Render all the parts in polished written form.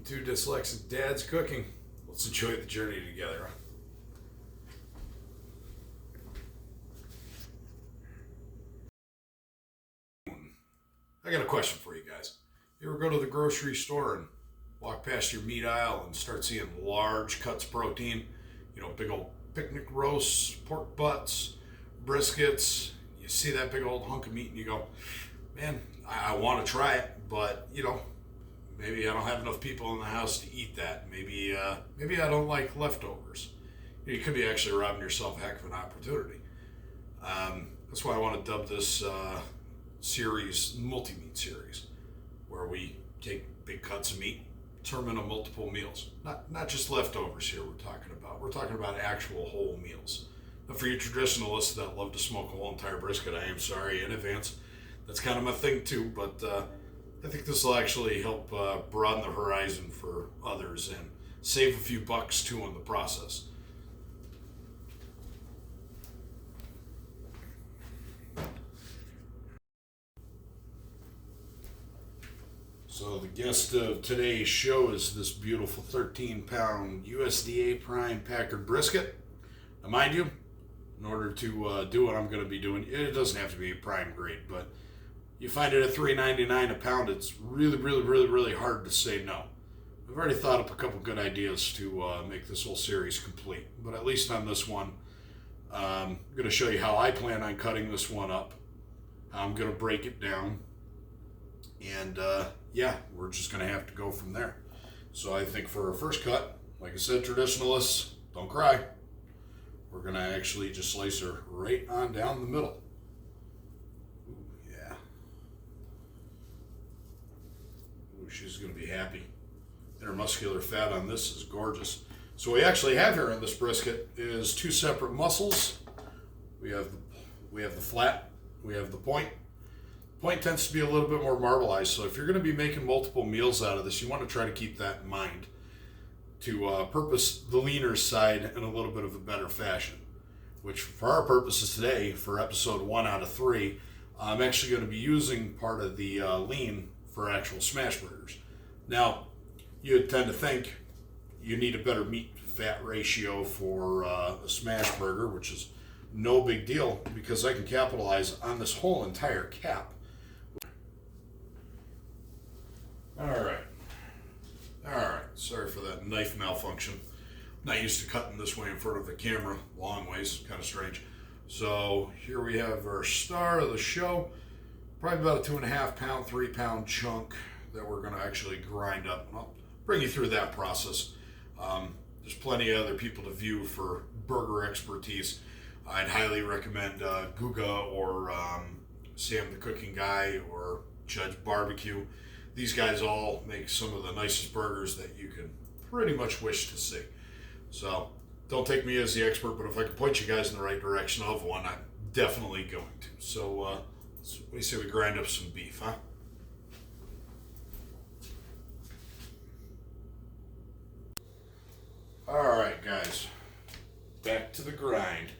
to Dyslexic Dad's Cooking. Let's enjoy the journey together. I got a question for you guys. You ever go to the grocery store and walk past your meat aisle and start seeing large cuts of protein? You know, big old picnic roasts, pork butts, briskets. You see that big old hunk of meat and you go, man, I want to try it, but maybe I don't have enough people in the house to eat that. Maybe I don't like leftovers. You could be actually robbing yourself a heck of an opportunity. That's why I want to dub this series multi-meat series, where we take big cuts of meat, turn them into multiple meals. Not just leftovers here we're talking about. We're talking about actual whole meals. Now for you traditionalists that love to smoke a whole entire brisket, I am sorry in advance. That's kind of my thing too, but I think this will actually help broaden the horizon for others and save a few bucks too in the process. So the guest of today's show is this beautiful 13-pound USDA prime Packard brisket. Now mind you, in order to do what I'm going to be doing, it doesn't have to be a prime grade, but you find it at $3.99 a pound, it's really hard to say no. I've already thought up a couple good ideas to make this whole series complete, but at least on this one, I'm going to show you how I plan on cutting this one up. I'm going to break it down, and yeah, we're just going to have to go from there. So I think for our first cut, like I said, traditionalists, don't cry. We're going to actually just slice her right on down the middle. Ooh, yeah. Ooh, she's going to be happy. Intermuscular fat on this is gorgeous. So what we actually have here in this brisket is two separate muscles. We have the flat, we have the point. Point tends to be a little bit more marbleized, so if you're going to be making multiple meals out of this, you want to try to keep that in mind to purpose the leaner side in a little bit of a better fashion, which for our purposes today, for episode 1 out of 3, I'm actually going to be using part of the lean for actual smash burgers. Now, you'd tend to think you need a better meat-fat ratio for a smash burger, which is no big deal because I can capitalize on this whole entire cap. All right. Sorry for that knife malfunction. Not used to cutting this way in front of the camera, long ways, kind of strange. So here we have our star of the show, probably about a 2.5 pound, 3 pound chunk that we're going to actually grind up. And I'll bring you through that process. There's plenty of other people to view for burger expertise. I'd highly recommend Guga or Sam the Cooking Guy or Judge Barbecue. These guys all make some of the nicest burgers that you can pretty much wish to see. So don't take me as the expert, but if I can point you guys in the right direction of one, I'm definitely going to. So what do you say we grind up some beef, huh? All right, guys, back to the grind.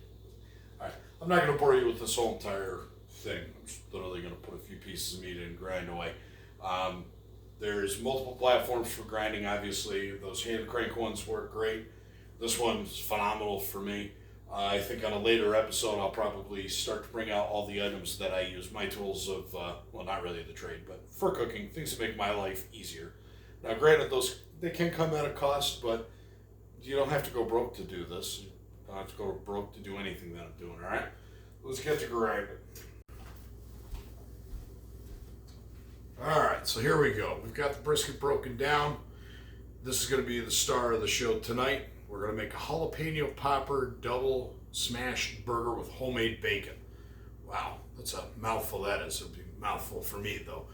All right, I'm not going to bore you with this whole entire thing. I'm just literally going to put a few pieces of meat in and grind away. There's multiple platforms for grinding, obviously. Those hand crank ones work great. This one's phenomenal for me. I think on a later episode, I'll probably start to bring out all the items that I use, my tools of, well, not really the trade, but for cooking, things that make my life easier. Now, granted, they can come at a cost, but you don't have to go broke to do this. You don't have to go broke to do anything that I'm doing, all right? Let's get to grinding. All right, so here we go. We've got the brisket broken down. This is going to be the star of the show tonight. We're going to make a jalapeno popper double smashed burger with homemade bacon. Wow, that's a mouthful that is. It'll be a mouthful for me, though.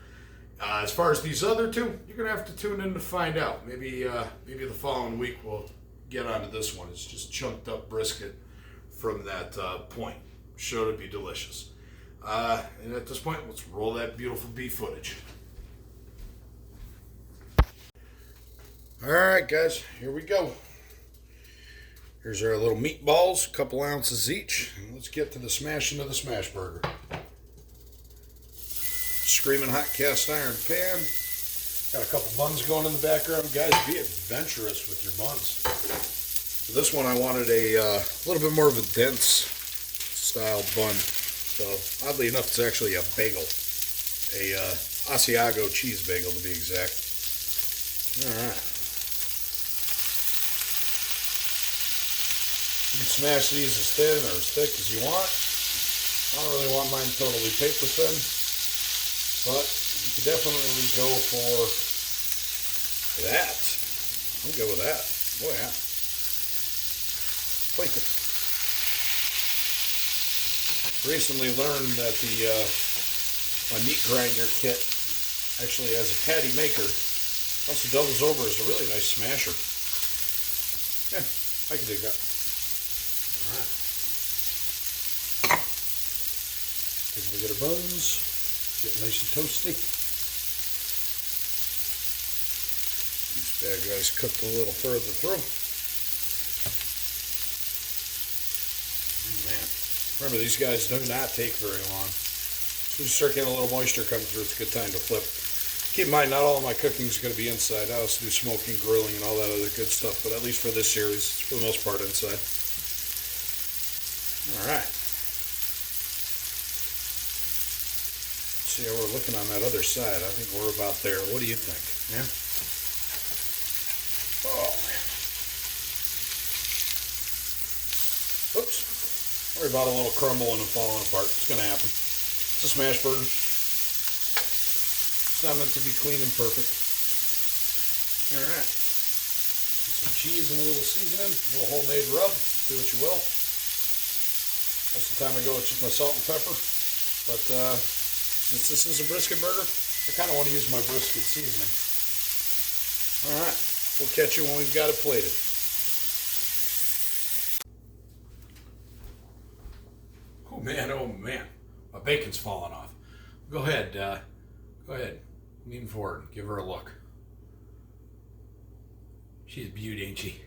As far as these other two, you're going to have to tune in to find out. Maybe the following week we'll get onto this one. It's just chunked up brisket from that point. Sure to be delicious. And at this point, let's roll that beautiful beef footage. All right, guys, here we go. Here's our little meatballs, a couple ounces each. And let's get to the smashing of the smash burger. Screaming hot cast iron pan. Got a couple buns going in the background. Guys, be adventurous with your buns. For this one, I wanted a little bit more of a dense style bun. So, oddly enough, it's actually a bagel. A Asiago cheese bagel, to be exact. Alright. You can smash these as thin or as thick as you want. I don't really want mine totally paper thin, but you could definitely go for that. I'm good with that. Oh yeah. Like it. Recently learned that my meat grinder kit actually has a patty maker. Also doubles over as a really nice smasher. Yeah, I can dig that. Alright. Take a look at our buns. Get nice and toasty. These bad guys cooked a little further through. Man. Remember, these guys do not take very long. So you start getting a little moisture coming through, it's a good time to flip. Keep in mind, not all of my cooking is going to be inside. I also do smoking, grilling, and all that other good stuff, but at least for this series, it's for the most part inside. Alright. See how we're looking on that other side. I think we're about there. What do you think? Yeah? Oh, man. Oops. Worry about a little crumbling and falling apart. It's going to happen. It's a smash burger. It's not meant to be clean and perfect. Alright. Get some cheese and a little seasoning. A little homemade rub. Do what you will. Most of the time I go with just my salt and pepper. But since this is a brisket burger, I kind of want to use my brisket seasoning. Alright. We'll catch you when we've got it plated. Oh man, my bacon's falling off. Go ahead, lean forward, give her a look. She's a beaut, ain't she?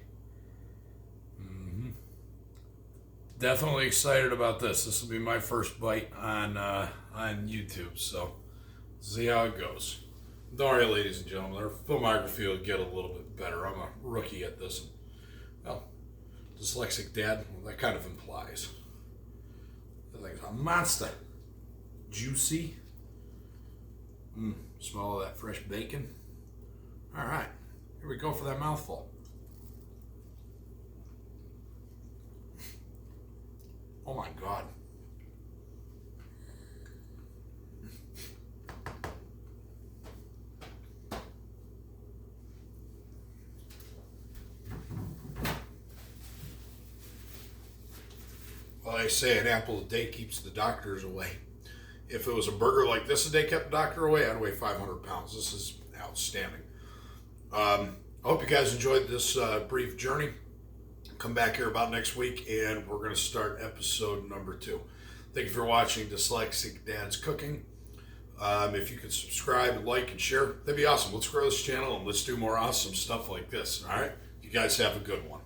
Mm-hmm. Definitely excited about this. This will be my first bite on YouTube, so see how it goes. Don't worry, ladies and gentlemen, our filmography will get a little bit better. I'm a rookie at this. Well, dyslexic dad, well, that kind of implies. Like a monster. Juicy. Smell of that fresh bacon. Alright, here we go for that mouthful. Oh my God. Well, they say an apple a day keeps the doctors away. If it was a burger like this a day kept the doctor away, I'd weigh 500 pounds. This is outstanding. I hope you guys enjoyed this brief journey. Come back here about next week, and we're going to start episode number 2. Thank you for watching Dyslexic Dad's Cooking. If you could subscribe, like, and share, that'd be awesome. Let's grow this channel, and let's do more awesome stuff like this. All right? You guys have a good one.